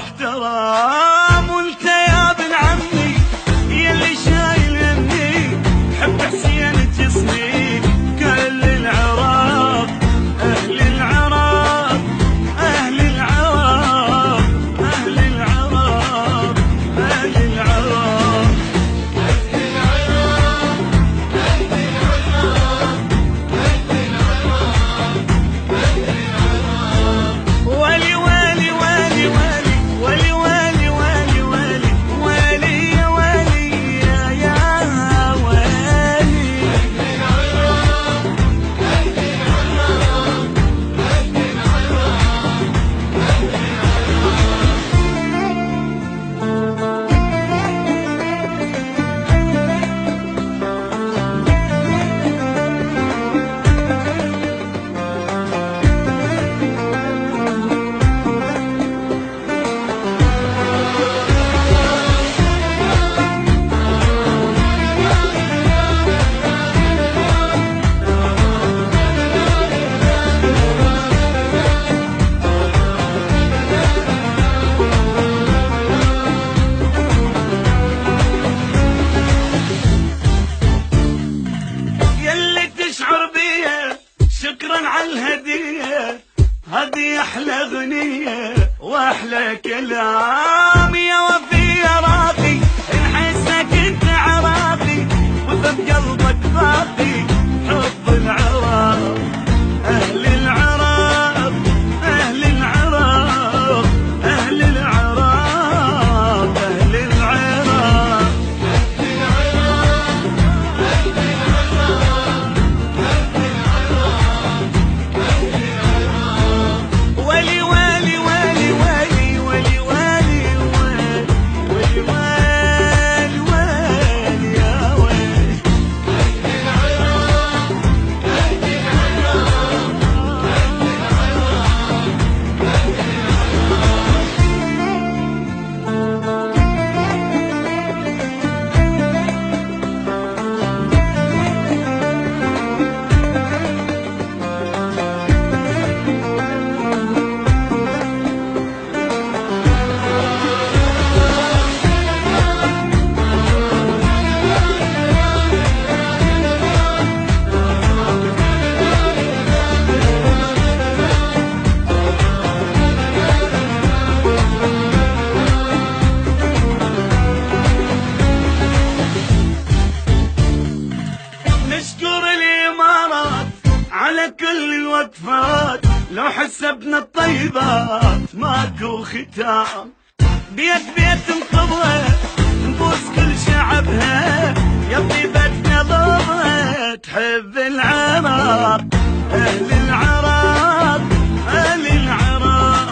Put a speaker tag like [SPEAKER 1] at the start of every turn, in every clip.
[SPEAKER 1] واحترام. وانت يا ابن عمي يلي شايل همي، حب حسين جسمي كل العراق، اهل العراق اهل العراق اهل العراق اهل العراق. ولي ولي ولي ولي ولي ولي ولي ولي ولي يا ولي يا ولي. شكرا على الهدية، هذه أحلى أغنية وأحلى كلام. يا وفي يا راقي نحسك أنت عراقي، وفي قلبك باقي حب العراق، أهل العراق أهل العراق أهل العراق أهل العراق. ولي ولي ولي ولي ولي ولي ولي ولي ولي يا ولي. نشكر الإمارات على كل الوقفات، لو حسبنا الطيبات ماكو ختام. بيت بيت انقضى نبوس كل شعبها، يا طيبتنا ضرها تحب العراق، أهل العراق أهل العراق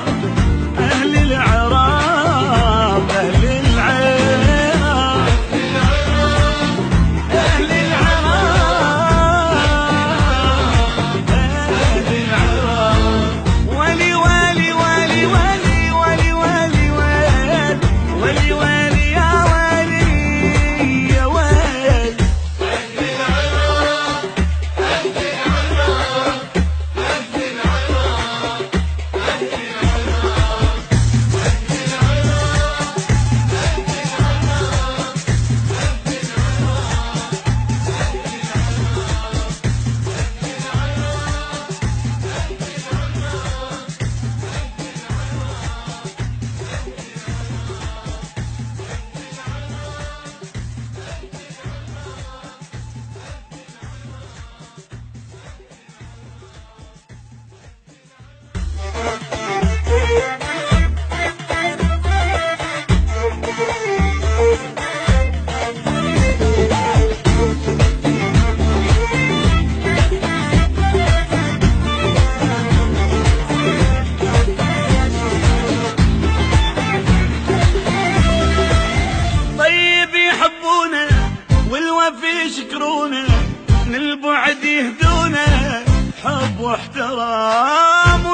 [SPEAKER 1] أهل العراق أهل العراق أهل العراق أهل العراق. ولي ولي ولي ولي ولي ولي ولي ولي يا ولي يا ولي. يشكرونه من البعد يهدونه، حب واحترام.